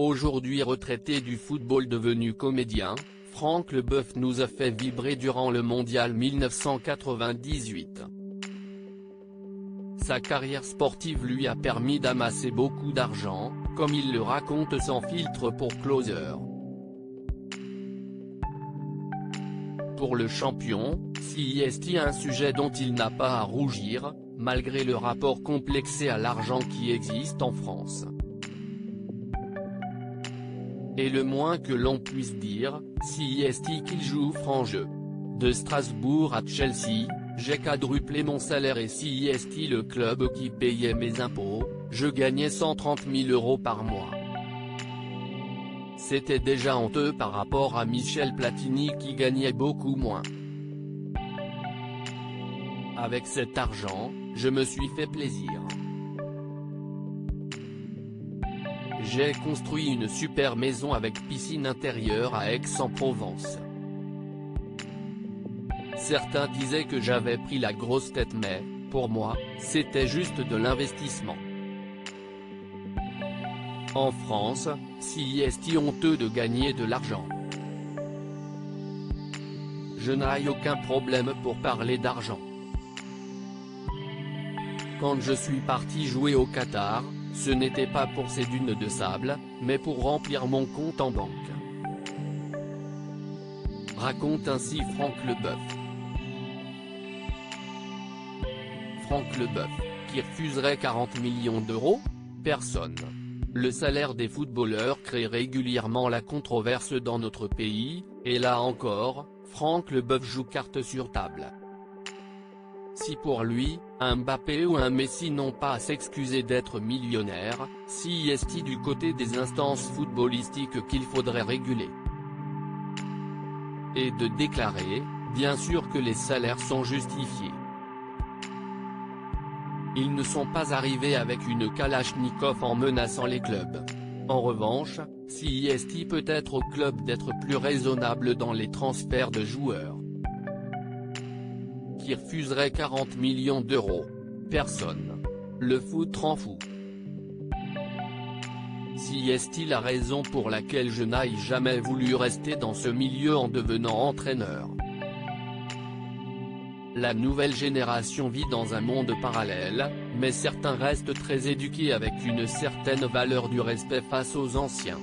Aujourd'hui retraité du football devenu comédien, Franck Leboeuf nous a fait vibrer durant le mondial 1998. Sa carrière sportive lui a permis d'amasser beaucoup d'argent, comme il le raconte sans filtre pour Closer. Pour le champion, CIST un sujet dont il n'a pas à rougir, malgré le rapport complexé à l'argent qui existe en France. Et le moins que l'on puisse dire, CIST qu'il joue franc jeu. De Strasbourg à Chelsea, j'ai quadruplé mon salaire et CIST le club qui payait mes impôts, je gagnais 130 000 € par mois. C'était déjà honteux par rapport à Michel Platini qui gagnait beaucoup moins. Avec cet argent, je me suis fait plaisir. J'ai construit une super maison avec piscine intérieure à Aix-en-Provence. Certains disaient que j'avais pris la grosse tête mais, pour moi, c'était juste de l'investissement. En France, CIST honteux de gagner de l'argent. Je n'ai aucun problème pour parler d'argent. Quand je suis parti jouer au Qatar, ce n'était pas pour ces dunes de sable, mais pour remplir mon compte en banque. Raconte ainsi Franck Leboeuf. Franck Leboeuf, qui refuserait 40 millions d'euros ? Personne. Le salaire des footballeurs crée régulièrement la controverse dans notre pays, et là encore, Franck Leboeuf joue carte sur table. Si pour lui, un Mbappé ou un Messi n'ont pas à s'excuser d'être millionnaires, CIST du côté des instances footballistiques qu'il faudrait réguler. Et de déclarer, bien sûr que les salaires sont justifiés. Ils ne sont pas arrivés avec une Kalachnikov en menaçant les clubs. En revanche, CIST peut être au club d'être plus raisonnable dans les transferts de joueurs. Qui refuserait 40 millions d'euros ? Personne. Le foot rend fou. CIST la raison pour laquelle je n'ai jamais voulu rester dans ce milieu en devenant entraîneur. La nouvelle génération vit dans un monde parallèle, mais certains restent très éduqués avec une certaine valeur du respect face aux anciens.